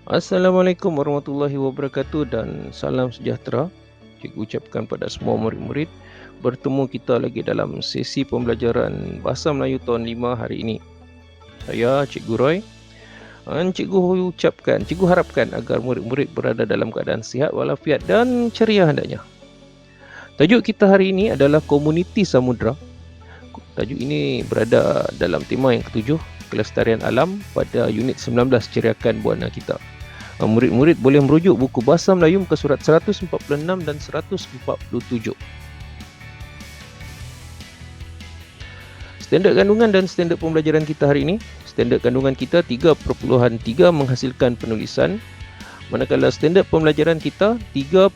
Assalamualaikum warahmatullahi wabarakatuh dan salam sejahtera. Cikgu ucapkan pada semua murid-murid. Bertemu kita lagi dalam sesi pembelajaran Bahasa Melayu Tahun 5 hari ini. Saya Cikgu Roy. Cikgu harapkan agar murid-murid berada dalam keadaan sihat walafiat dan ceria hendaknya. Tajuk kita hari ini adalah Komuniti Samudra. Tajuk ini berada dalam tema yang ketujuh, Kelestarian Alam pada unit 19 Ceriakan Buana kita. Murid-murid boleh merujuk buku Bahasa Melayu muka surat 146 dan 147. Standard kandungan dan standard pembelajaran kita hari ini. Standard kandungan kita 3.3 menghasilkan penulisan, manakala standard pembelajaran kita 3.3.2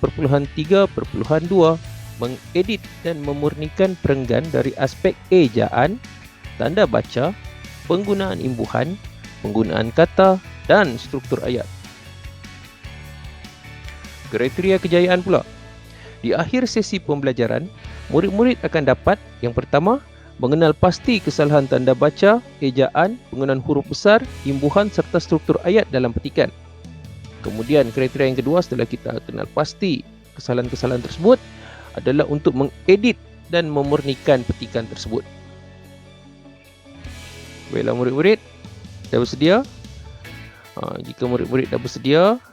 mengedit dan memurnikan perenggan dari aspek ejaan, tanda baca, penggunaan imbuhan, penggunaan kata dan struktur ayat. Kriteria kejayaan pula. Di akhir sesi pembelajaran, murid-murid akan dapat yang pertama, mengenal pasti kesalahan tanda baca, ejaan, penggunaan huruf besar, imbuhan serta struktur ayat dalam petikan. Kemudian kriteria yang kedua setelah kita kenal pasti kesalahan-kesalahan tersebut adalah untuk mengedit dan memurnikan petikan tersebut. Baiklah murid-murid, dah bersedia? Jika murid-murid dah bersedia,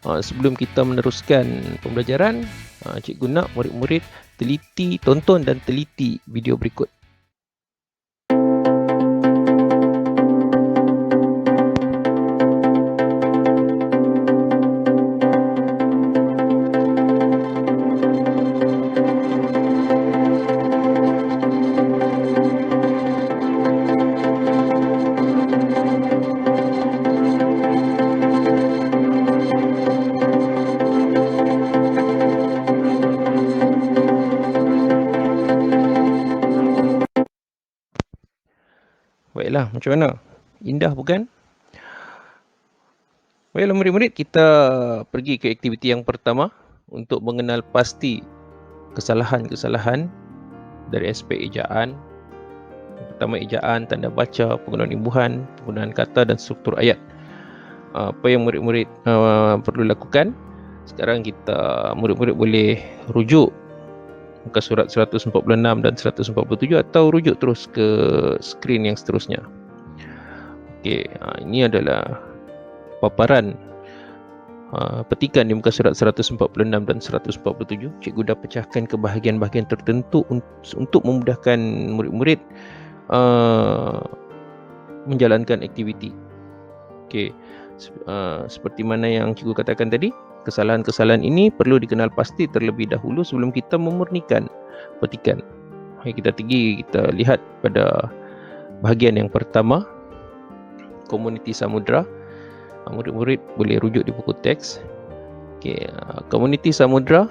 sebelum kita meneruskan pembelajaran, cikgu nak murid-murid tonton dan teliti video berikut. Baiklah, macam mana? Indah bukan? Baiklah murid-murid, kita pergi ke aktiviti yang pertama untuk mengenal pasti kesalahan-kesalahan dari aspek ejaan. Pertama ejaan, tanda baca, penggunaan imbuhan, penggunaan kata dan struktur ayat. Apa yang murid-murid perlu lakukan? Sekarang murid-murid boleh rujuk muka surat 146 dan 147 atau rujuk terus ke skrin yang seterusnya. Okey, ini adalah paparan petikan di muka surat 146 dan 147. Cikgu dah pecahkan ke bahagian-bahagian tertentu untuk memudahkan murid-murid menjalankan aktiviti. Okey, seperti mana yang cikgu katakan tadi, kesalahan-kesalahan ini perlu dikenal pasti terlebih dahulu sebelum kita memurnikan petikan. Kita lihat pada bahagian yang pertama, Komuniti Samudra. Murid-murid boleh rujuk di buku teks. Okey, Komuniti Samudra.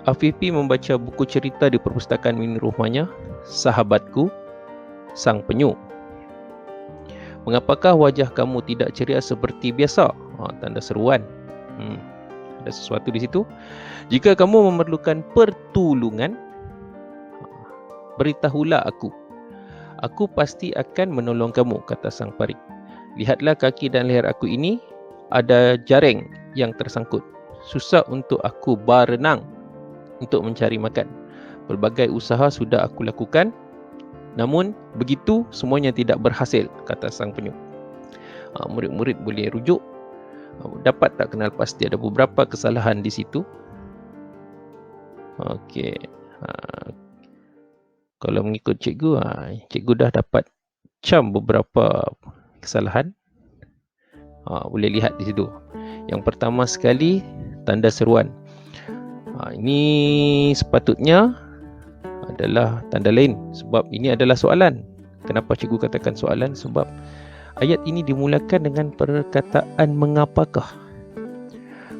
Afifi membaca buku cerita di perpustakaan mini rumahnya, Sahabatku, Sang Penyu. Mengapakah wajah kamu tidak ceria seperti biasa? Tanda seruan. Ada sesuatu di situ. Jika kamu memerlukan pertolongan, beritahulah aku. Aku pasti akan menolong kamu, kata sang pari. Lihatlah kaki dan leher aku ini, ada jaring yang tersangkut. Susah untuk aku berenang untuk mencari makan. Pelbagai usaha sudah aku lakukan, namun begitu semuanya tidak berhasil, kata sang penyu. Murid-murid boleh rujuk. Dapat tak kenal pasti ada beberapa kesalahan di situ. Okey. Kalau mengikut cikgu, cikgu dah dapat cam beberapa kesalahan. Boleh lihat di situ. Yang pertama sekali, tanda seruan. Ini sepatutnya adalah tanda lain sebab ini adalah soalan. Kenapa cikgu katakan soalan? Sebab ayat ini dimulakan dengan perkataan mengapakah.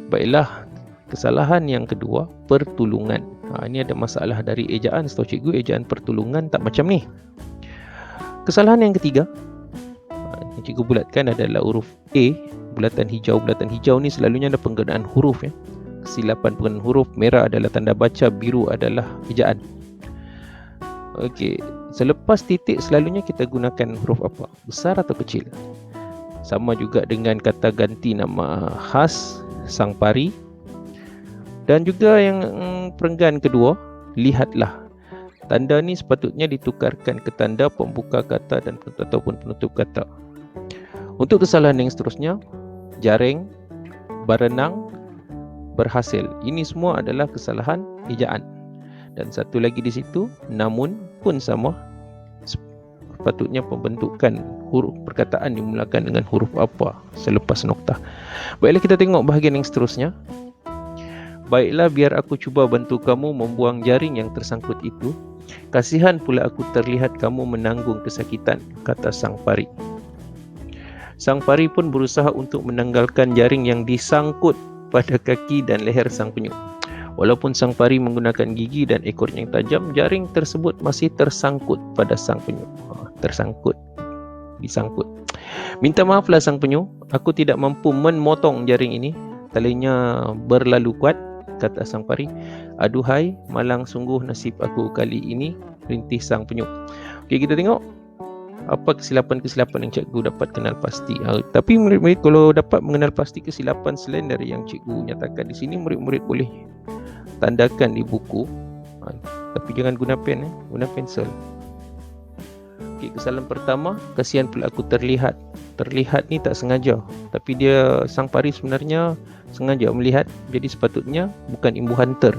Baiklah, kesalahan yang kedua, pertolongan. Ini ada masalah dari ejaan. Setahu cikgu, ejaan pertolongan tak macam ni. Kesalahan yang ketiga, yang cikgu bulatkan adalah huruf A, bulatan hijau. Bulatan hijau ni selalunya ada penggunaan huruf. Kesilapan penggunaan huruf. Merah adalah tanda baca, biru adalah ejaan. Okey, selepas titik selalunya kita gunakan huruf apa? Besar atau kecil? Sama juga dengan kata ganti nama khas sang pari. Dan juga yang perenggan kedua, lihatlah. Tanda ni sepatutnya ditukarkan ke tanda pembuka kata dan ataupun penutup kata. Untuk kesalahan yang seterusnya, jaring, berenang, berhasil. Ini semua adalah kesalahan ejaan. Dan satu lagi di situ, namun pun sama. Sepatutnya pembentukan huruf perkataan dimulakan dengan huruf apa selepas noktah. Baiklah, kita tengok bahagian yang seterusnya. Baiklah, biar aku cuba bantu kamu membuang jaring yang tersangkut itu. Kasihan pula aku terlihat kamu menanggung kesakitan, kata sang pari. Sang pari pun berusaha untuk menanggalkan jaring yang disangkut pada kaki dan leher sang penyu. Walaupun sang pari menggunakan gigi dan ekornya yang tajam, jaring tersebut masih tersangkut pada sang penyu. Tersangkut, disangkut. Minta maaflah sang penyu, aku tidak mampu memotong jaring ini. Talinya berlalu kuat, kata sang pari. Aduhai, malang sungguh nasib aku kali ini, rintih sang penyu. Okey, kita tengok apa kesilapan-kesilapan yang cikgu dapat kenal pasti. Tapi murid-murid kalau dapat mengenal pasti kesilapan selain dari yang cikgu nyatakan di sini, murid-murid boleh tandakan di buku. Tapi jangan guna pen, guna pensel. Okey, kesalahan pertama, kasihan pula aku terlihat. Terlihat ni tak sengaja, tapi dia sang pari sebenarnya sengaja melihat, jadi sepatutnya bukan imbuhan ter.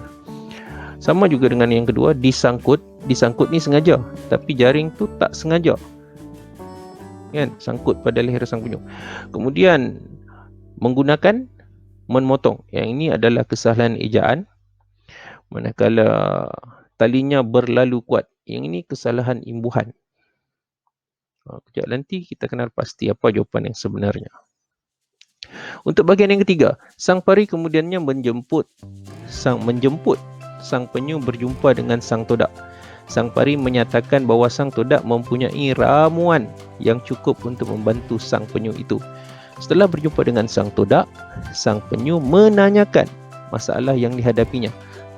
Sama juga dengan yang kedua, disangkut. Disangkut ni sengaja, tapi jaring tu tak sengaja, kan, sangkut pada leher sang penyu. Kemudian menggunakan, memotong. Yang ini adalah kesalahan ejaan. Manakala talinya berlalu kuat, yang ini kesalahan imbuhan. Kejap nanti kita kenal pasti apa jawapan yang sebenarnya. Untuk bahagian yang ketiga, sang pari kemudiannya menjemput sang penyu berjumpa dengan sang todak. Sang pari menyatakan bahawa sang todak mempunyai ramuan yang cukup untuk membantu sang penyu itu. Setelah berjumpa dengan sang todak, sang penyu menanyakan masalah yang dihadapinya.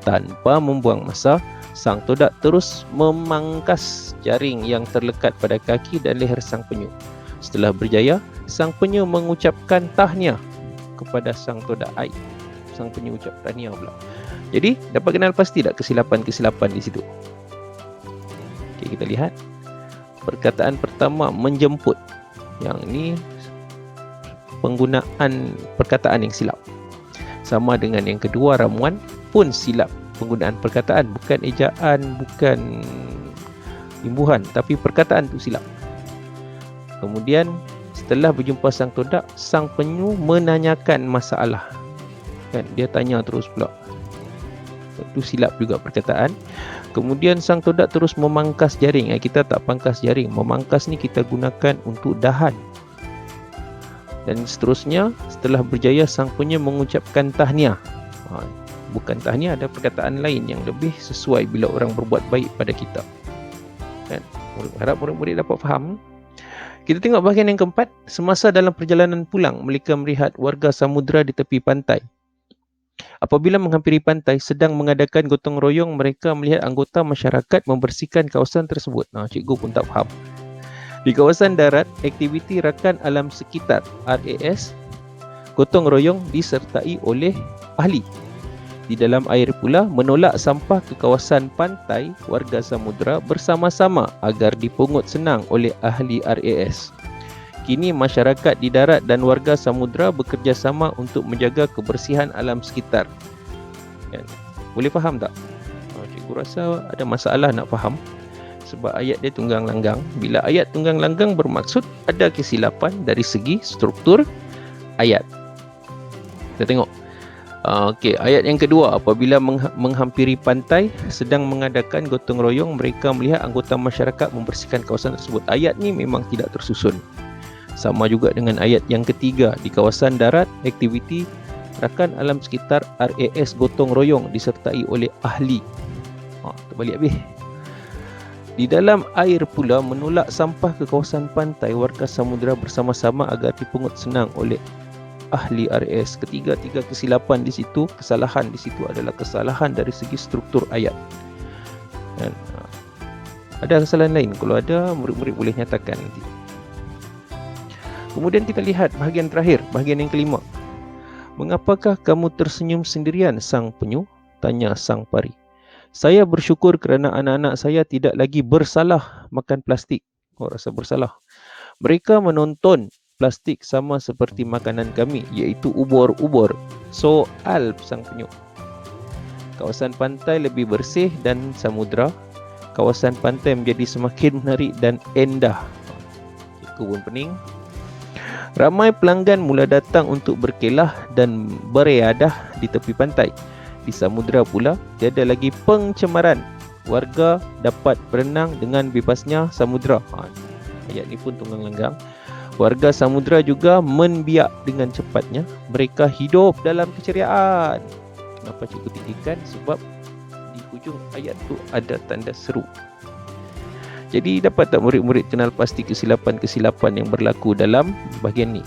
Tanpa membuang masa, sang todak terus memangkas jaring yang terlekat pada kaki dan leher sang penyu. Setelah berjaya, sang penyu mengucapkan tahniah kepada sang todak. Sang penyu ucap tahniah pula. Jadi, dapat kenal pasti tak kesilapan-kesilapan di situ? Okey, kita lihat. Perkataan pertama, menjemput. Yang ini penggunaan perkataan yang silap. Sama dengan yang kedua, ramuan pun silap. Penggunaan perkataan, bukan ejaan, bukan imbuhan, tapi perkataan tu silap. Kemudian setelah berjumpa sang todak, sang penyu menanyakan masalah. Kan, dia tanya terus pula. Itu silap juga perkataan. Kemudian sang todak terus memangkas jaring. Kita tak pangkas jaring. Memangkas ni kita gunakan untuk dahan. Dan seterusnya, setelah berjaya sang penyu mengucapkan tahniah. Bukan tahniah, ada perkataan lain yang lebih sesuai bila orang berbuat baik pada kita. Kan? Harap murid-murid dapat faham. Kita tengok bahagian yang keempat. Semasa dalam perjalanan pulang, mereka melihat warga samudera di tepi pantai. Apabila menghampiri pantai sedang mengadakan gotong royong, mereka melihat anggota masyarakat membersihkan kawasan tersebut. Cikgu pun tak faham. Di kawasan darat, aktiviti rakan alam sekitar RAS gotong royong disertai oleh ahli. Di dalam air pula, menolak sampah ke kawasan pantai, warga samudera bersama-sama agar dipungut senang oleh ahli RAS. Kini masyarakat di darat dan warga samudera bekerjasama untuk menjaga kebersihan alam sekitar. Boleh faham tak? Cikgu rasa ada masalah nak faham. Sebab ayat dia tunggang langgang. Bila ayat tunggang langgang bermaksud ada kesilapan dari segi struktur ayat. Kita tengok. Okey, ayat yang kedua, apabila menghampiri pantai sedang mengadakan gotong royong, mereka melihat anggota masyarakat membersihkan kawasan tersebut. Ayat ni memang tidak tersusun. Sama juga dengan ayat yang ketiga, di kawasan darat, aktiviti rakan alam sekitar RAS gotong royong disertai oleh ahli. Terbalik habis. Di dalam air pula, menolak sampah ke kawasan pantai, warga samudera bersama-sama agar dipungut senang oleh ahli RAS. Ketiga-tiga kesilapan di situ, kesalahan di situ adalah kesalahan dari segi struktur ayat. Dan ada kesalahan lain? Kalau ada, murid-murid boleh nyatakan nanti. Kemudian kita lihat bahagian terakhir, bahagian yang kelima. Mengapakah kamu tersenyum sendirian, sang penyu? Tanya sang pari. Saya bersyukur kerana anak-anak saya tidak lagi bersalah makan plastik. Oh, rasa bersalah. Mereka menonton plastik sama seperti makanan kami, iaitu ubur-ubur. Soal sang penyu. Kawasan pantai lebih bersih dan samudra. Kawasan pantai menjadi semakin menarik dan indah. Kebun pening. Ramai pelanggan mula datang untuk berkelah dan bereadah di tepi pantai. Di samudera pula, tiada lagi pencemaran. Warga dapat berenang dengan bebasnya samudera. Ayat ni pun tunggang langgang. Warga samudera juga menbiak dengan cepatnya. Mereka hidup dalam keceriaan. Kenapa cikgu tinggikan? Sebab di hujung ayat tu ada tanda seru. Jadi dapat tak murid-murid kenal pasti kesilapan-kesilapan yang berlaku dalam bahagian ni?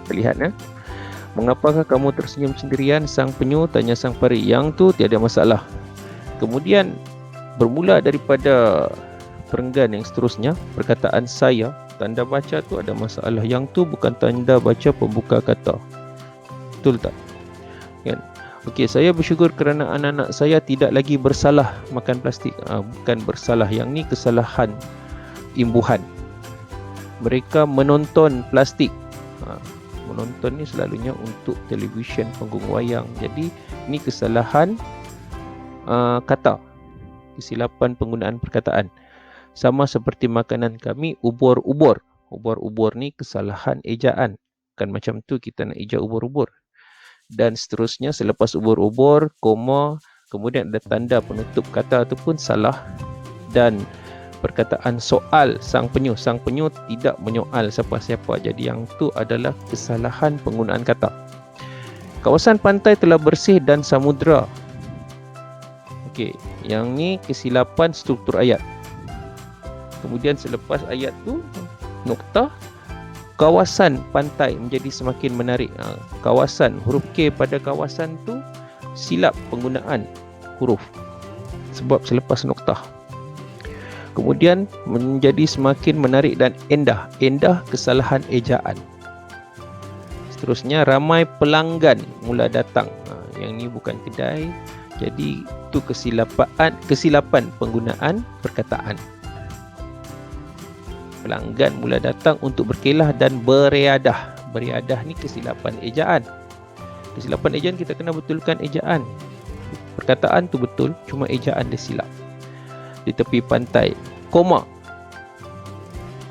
Kita lihat ya. Mengapakah kamu tersenyum sendirian, sang penyu? Tanya sang pari. Yang tu tiada masalah. Kemudian bermula daripada perenggan yang seterusnya, perkataan saya, tanda baca tu ada masalah. Yang tu bukan tanda baca pembuka kata. Betul tak? Kan? Okey, saya bersyukur kerana anak-anak saya tidak lagi bersalah makan plastik. Bukan bersalah, yang ni kesalahan imbuhan. Mereka menonton plastik. Menonton ni selalunya untuk televisyen, panggung wayang. Jadi ni kesalahan kata, kesilapan penggunaan perkataan. Sama seperti makanan kami, ubur-ubur. Ubur-ubur ni kesalahan ejaan. Kan macam tu kita nak eja ubur-ubur. Dan seterusnya, selepas ubur-ubur, koma, kemudian ada tanda penutup kata tu pun salah. Dan perkataan soal sang penyu tidak menyoal siapa-siapa. Jadi yang tu adalah kesalahan penggunaan kata. Kawasan pantai telah bersih dan samudera. Okey, yang ni kesilapan struktur ayat. Kemudian selepas ayat tu, nokta, kawasan pantai menjadi semakin menarik. Kawasan, huruf K pada kawasan tu silap penggunaan huruf sebab selepas noktah. Kemudian menjadi semakin menarik dan indah. Indah kesalahan ejaan. Seterusnya, ramai pelanggan mula datang. Yang ni bukan kedai. Jadi itu kesilapan penggunaan perkataan. Pelanggan mula datang untuk berkelah dan bereadah. Bereadah ni kesilapan ejaan. Kesilapan ejaan kita kena betulkan ejaan. Perkataan tu betul, cuma ejaan dia silap. Di tepi pantai, koma.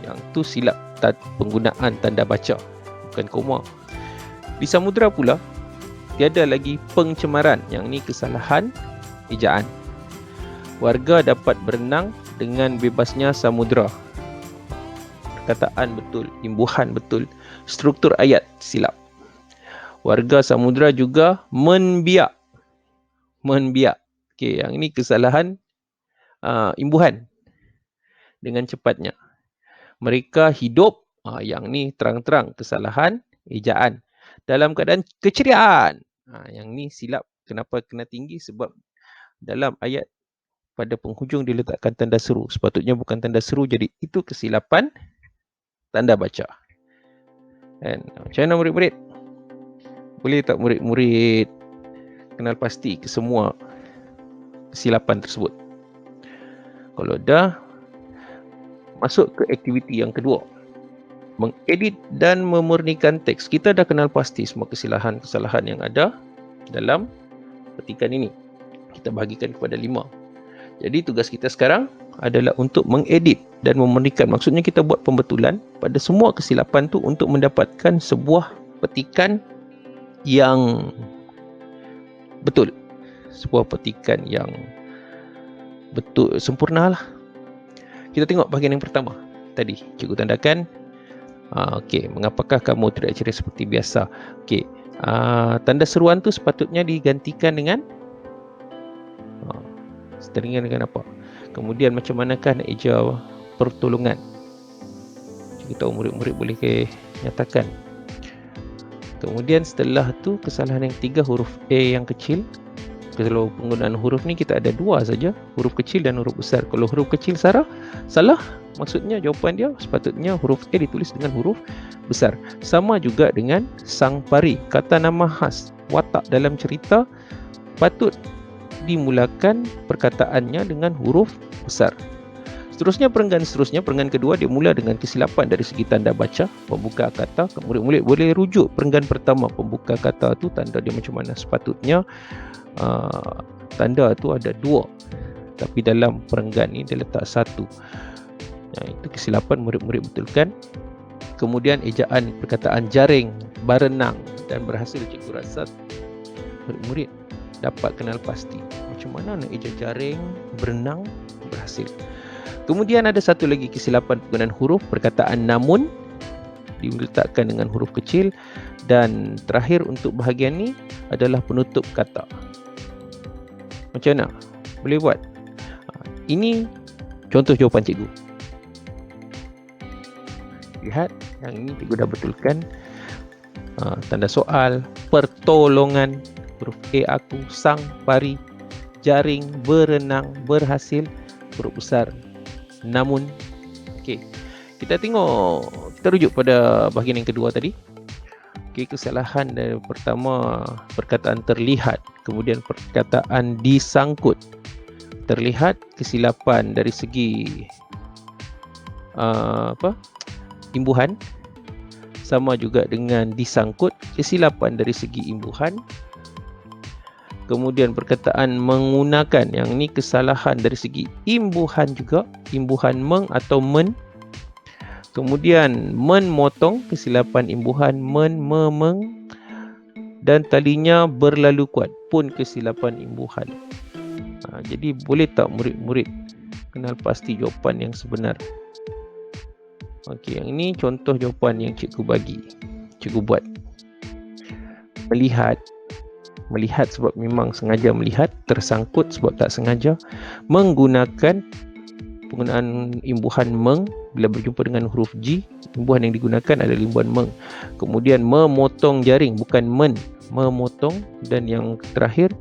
Yang tu silap penggunaan tanda baca, bukan koma. Di samudera pula, tiada lagi pencemaran. Yang ni kesalahan ejaan. Warga dapat berenang dengan bebasnya samudera. Perkataan betul, imbuhan betul, struktur ayat silap. Warga samudera juga menbiak. Menbiak. Okey, yang ini kesalahan imbuhan dengan cepatnya. Mereka hidup, yang ni terang-terang kesalahan ejaan. Dalam keadaan keceriaan. Yang ni silap. Kenapa kena tinggi? Sebab dalam ayat pada penghujung diletakkan tanda seru. Sepatutnya bukan tanda seru, jadi itu kesilapan tanda baca. Dan macam mana murid-murid? Boleh tak murid-murid kenal pasti ke semua kesilapan tersebut? Kalau dah, masuk ke aktiviti yang kedua. Mengedit dan memurnikan teks. Kita dah kenal pasti semua kesalahan yang ada dalam petikan ini. Kita bahagikan kepada 5. Jadi tugas kita sekarang adalah untuk mengedit dan memurnikan. Maksudnya kita buat pembetulan pada semua kesilapan tu untuk mendapatkan sebuah petikan yang betul. Sebuah petikan yang betul, sempurna lah. Kita tengok bahagian yang pertama. Tadi cikgu tandakan. Okey, mengapakah kamu tidak ceria seperti biasa? Okey, tanda seruan tu sepatutnya digantikan dengan seteringan dengan apa? Kemudian macam manakah nak eja pertolongan? Kita tahu murid-murid boleh nyatakan. Kemudian setelah tu kesalahan yang 3, huruf A yang kecil. Kalau penggunaan huruf ni kita ada dua saja, huruf kecil dan huruf besar. Kalau huruf kecil salah, maksudnya jawapan dia sepatutnya huruf A ditulis dengan huruf besar. Sama juga dengan sang pari. Kata nama khas watak dalam cerita patut dimulakan perkataannya dengan huruf besar. Seterusnya, perenggan kedua dia mula dengan kesilapan dari segi tanda baca, pembuka kata. Murid-murid boleh rujuk perenggan pertama, pembuka kata tu tanda dia macam mana. Sepatutnya tanda tu ada dua, tapi dalam perenggan ni dia letak satu. Itu kesilapan, murid-murid betulkan. Kemudian ejaan perkataan jaring, berenang dan berhasil. Cikgu rasa murid-murid dapat kenal pasti macam mana nak eja jaring, berenang, berhasil. Kemudian ada satu lagi kesilapan penggunaan huruf, perkataan namun diletakkan dengan huruf kecil. Dan terakhir untuk bahagian ni adalah penutup kata. Macam mana? Boleh buat? Ini contoh jawapan cikgu. Lihat, yang ini cikgu dah betulkan. Tanda soal, pertolongan, huruf A aku, sang pari, jaring, berenang, berhasil, huruf besar, namun. Okey, kita tengok, kita rujuk pada bahagian yang kedua tadi. Okey, kesalahan dari pertama perkataan terlihat, kemudian perkataan disangkut. Terlihat kesilapan dari segi imbuhan, sama juga dengan disangkut kesilapan dari segi imbuhan. Kemudian perkataan menggunakan, yang ni kesalahan dari segi imbuhan juga, imbuhan meng atau men. Kemudian memotong, kesilapan imbuhan men, memeng. Dan talinya berlalu kuat pun kesilapan imbuhan. Jadi boleh tak murid-murid kenal pasti jawapan yang sebenar? Okey, yang ini contoh jawapan yang cikgu bagi, cikgu buat. Melihat sebab memang sengaja melihat, tersangkut sebab tak sengaja, menggunakan penggunaan imbuhan meng bila berjumpa dengan huruf G, imbuhan yang digunakan adalah imbuhan meng. Kemudian memotong jaring, bukan men, memotong. Dan yang terakhir,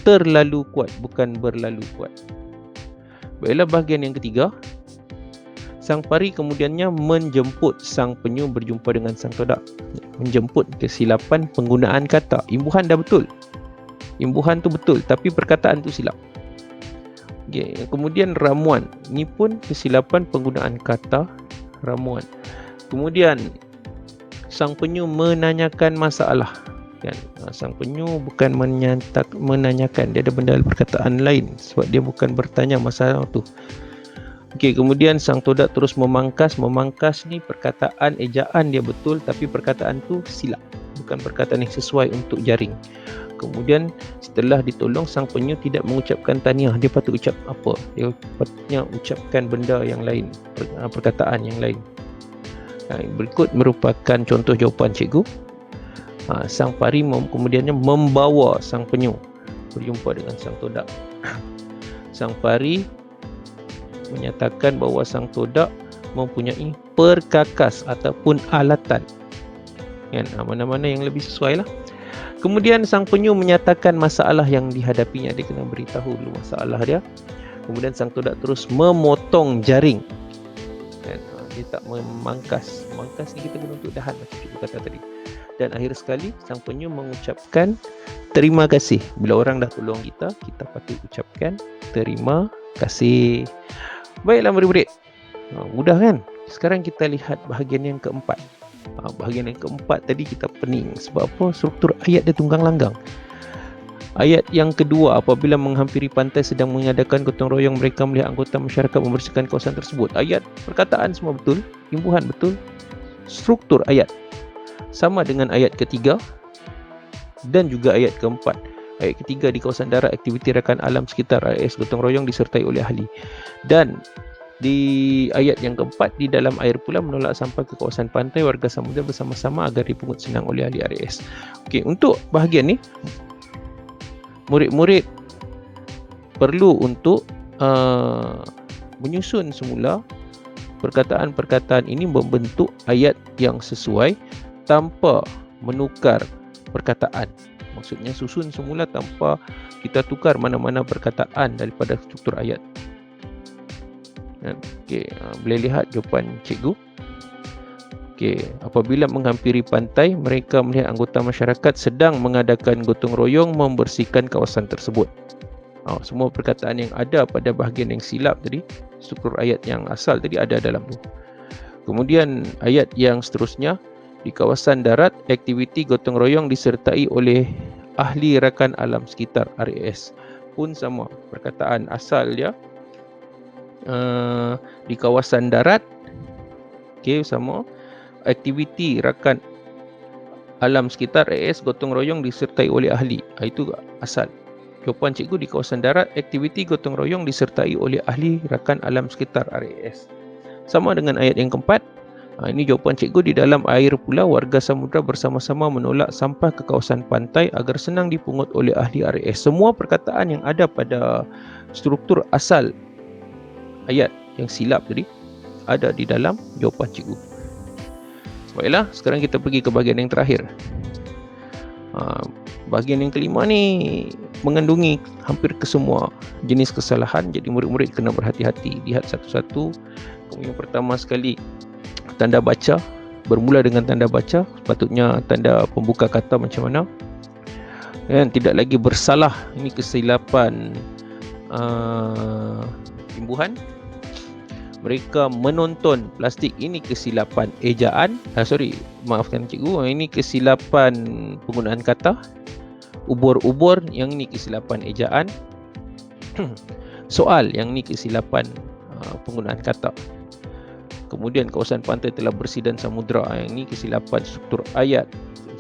terlalu kuat, bukan berlalu kuat. Baiklah, bahagian yang ketiga. Sang pari kemudiannya menjemput sang penyu berjumpa dengan sang todak. Menjemput, kesilapan penggunaan kata. Imbuhan dah betul, imbuhan tu betul, tapi perkataan tu silap. Okay. Kemudian ramuan, ni pun kesilapan penggunaan kata ramuan. Kemudian sang penyu menanyakan masalah, kan? Sang penyu bukan menanyakan, dia ada benda perkataan lain sebab dia bukan bertanya masalah tu. Okey, kemudian sang todak terus memangkas. Memangkas ni perkataan ejaan dia betul, tapi perkataan tu silap, bukan perkataan yang sesuai untuk jaring. Kemudian setelah ditolong, sang penyu tidak mengucapkan tahniah. Dia patut ucap apa? Dia patutnya ucapkan benda yang lain, perkataan yang lain. Berikut merupakan contoh jawapan cikgu. Sang pari kemudiannya membawa sang penyu berjumpa dengan sang todak. Sang pari menyatakan bahawa sang todak mempunyai perkakas ataupun alatan. Kan? Mana-mana yang lebih sesuai lah. Kemudian sang penyu menyatakan masalah yang dihadapinya. Dia kena beritahu dulu masalah dia. Kemudian sang todak terus memotong jaring. Kan? Dia tak memangkas. Memangkas ni kita guna untuk dahan macam cikgu kata tadi. Dan akhir sekali, sang penyu mengucapkan terima kasih. Bila orang dah tolong kita, kita patut ucapkan terima kasih. Baiklah murid-murid, mudah kan? Sekarang kita lihat bahagian yang keempat. Bahagian yang keempat tadi kita pening. Sebab apa? Struktur ayat dia tunggang langgang. Ayat yang kedua, apabila menghampiri pantai sedang mengadakan gotong royong, mereka melihat anggota masyarakat membersihkan kawasan tersebut. Ayat perkataan semua betul, imbuhan betul, struktur ayat sama dengan ayat ketiga dan juga ayat keempat. Ayat ketiga, di kawasan darat aktiviti rakan alam sekitar AIS gotong royong disertai oleh ahli. Dan di ayat yang keempat, di dalam air pula menolak sampah ke kawasan pantai, warga samudra bersama-sama agar dipungut senang oleh ahli RAS. Okey, untuk bahagian ni murid-murid perlu untuk menyusun semula perkataan-perkataan ini membentuk ayat yang sesuai tanpa menukar perkataan. Maksudnya susun semula tanpa kita tukar mana-mana perkataan daripada struktur ayat. Okey, boleh lihat jawapan cikgu. Okey, apabila menghampiri pantai, mereka melihat anggota masyarakat sedang mengadakan gotong royong membersihkan kawasan tersebut. Semua perkataan yang ada pada bahagian yang silap tadi, struktur ayat yang asal tadi ada dalam tu. Kemudian ayat yang seterusnya, di kawasan darat, aktiviti gotong royong disertai oleh ahli rakan alam sekitar RAS. Pun sama, perkataan asal dia di kawasan darat, okey, sama, aktiviti rakan alam sekitar RAS gotong royong disertai oleh ahli. Itu asal. Jawapan cikgu, di kawasan darat, aktiviti gotong royong disertai oleh ahli rakan alam sekitar RAS. Sama dengan ayat yang keempat. Ini jawapan cikgu, di dalam air pula warga samudra bersama-sama menolak sampah ke kawasan pantai agar senang dipungut oleh ahli RAS. Semua perkataan yang ada pada struktur asal ayat yang silap tadi ada di dalam jawapan cikgu. Baiklah, sekarang kita pergi ke bahagian yang terakhir. Bahagian yang kelima ni mengandungi hampir kesemua jenis kesalahan. Jadi murid-murid kena berhati-hati. Lihat satu-satu. Yang pertama sekali, tanda baca. Bermula dengan tanda baca. Sepatutnya tanda pembuka kata macam mana. Dan tidak lagi bersalah. Ini kesilapan imbuhan. Mereka menonton plastik, ini kesilapan ejaan. Maafkan cikgu, ini kesilapan penggunaan kata. Ubur-ubur, yang ini kesilapan ejaan. Soal, yang ini kesilapan penggunaan kata. Kemudian kawasan pantai telah bersih dan samudra, yang ini kesilapan struktur ayat.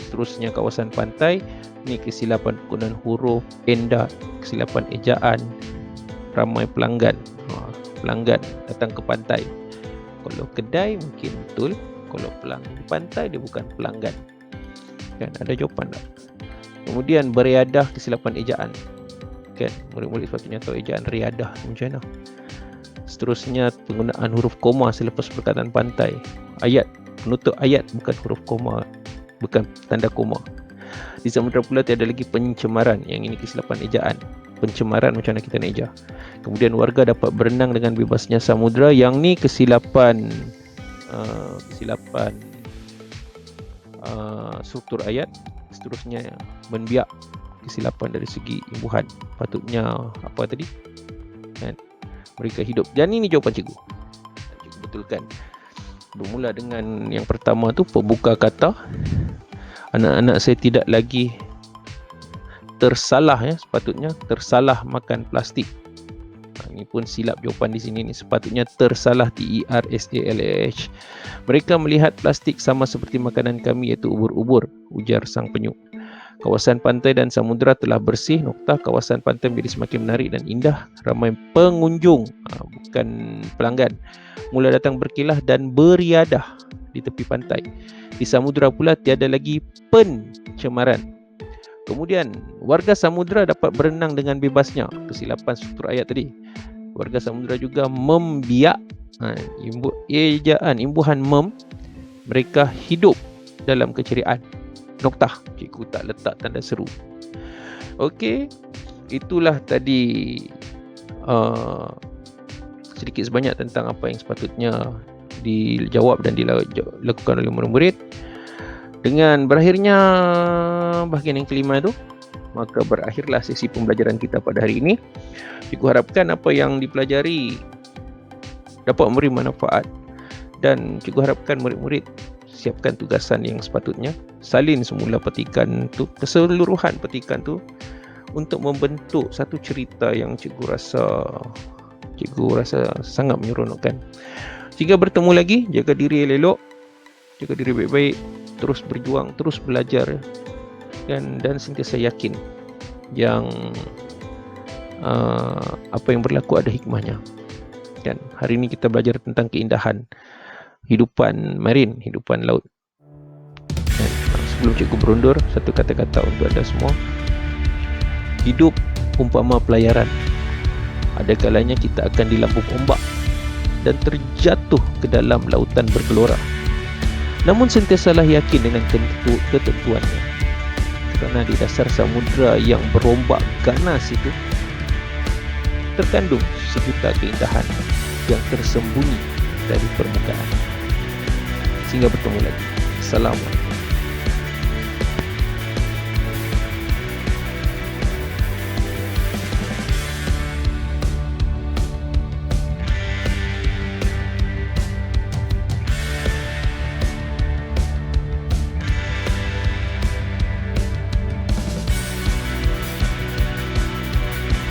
Seterusnya kawasan pantai, ini kesilapan penggunaan huruf enda, kesilapan ejaan. Ramai pelanggan datang ke pantai. Kalau kedai mungkin betul, kalau pelanggan pantai dia bukan pelanggan. Kan ada jawapan tak? Kemudian beriadah, kesilapan ejaan. Kan murid-murid sepatutnya tahu ejaan riadah macam mana. Seterusnya penggunaan huruf koma selepas perkataan pantai. Ayat, penutup ayat bukan huruf koma, bukan tanda koma. Di samudra pula tiada lagi pencemaran, yang ini kesilapan ejaan. Pencemaran macam mana kita nak ejah. Kemudian warga dapat berenang dengan bebasnya samudra, yang ni kesilapan struktur ayat. Seterusnya menbiak, kesilapan dari segi imbuhan. Patutnya apa tadi? Kan? Mereka hidup. Dan ini jawapan cikgu. Cikgu betulkan. Bermula dengan yang pertama tu, pembuka kata. Anak-anak saya tidak lagi tersalah, sepatutnya tersalah makan plastik. Ini pun silap jawapan di sini. Ini sepatutnya tersalah, TERSALAH. Mereka melihat plastik sama seperti makanan kami, iaitu ubur-ubur, ujar sang penyu. Kawasan pantai dan samudra telah bersih. Nokta, kawasan pantai menjadi semakin menarik dan indah. Ramai pengunjung, bukan pelanggan, mula datang berkelah dan beriadah di tepi pantai. Di samudra pula tiada lagi pencemaran. Kemudian warga samudra dapat berenang dengan bebasnya. Kesilapan struktur ayat tadi. Warga samudra juga membiak, ejaan imbuhan mereka hidup dalam keceriaan. Noktah. Cikgu tak letak tanda seru. Okey, itulah tadi sedikit sebanyak tentang apa yang sepatutnya dijawab dan dilakukan oleh murid-murid. Dengan berakhirnya bahagian yang kelima itu, maka berakhirlah sesi pembelajaran kita pada hari ini. Cikgu harapkan apa yang dipelajari dapat memberi manfaat, dan cikgu harapkan murid-murid siapkan tugasan yang sepatutnya. Salin semula petikan tu, keseluruhan petikan tu, untuk membentuk satu cerita yang cikgu rasa sangat menyeronokkan. Hingga bertemu lagi, jaga diri elok, jaga diri baik-baik, terus berjuang, terus belajar, dan sentiasa yakin yang apa yang berlaku ada hikmahnya. Dan hari ini kita belajar tentang keindahan hidupan marin, hidupan laut. Dan sebelum cikgu berundur, satu kata-kata untuk anda semua. Hidup umpama pelayaran. Ada kalanya kita akan dilambung ombak dan terjatuh ke dalam lautan bergelora. Namun sentiasalah yakin dengan ketentuannya. kerana di dasar samudera yang berombak ganas itu terkandung sejuta keindahan yang tersembunyi dari permukaan. Sehingga bertemu lagi. Assalamualaikum.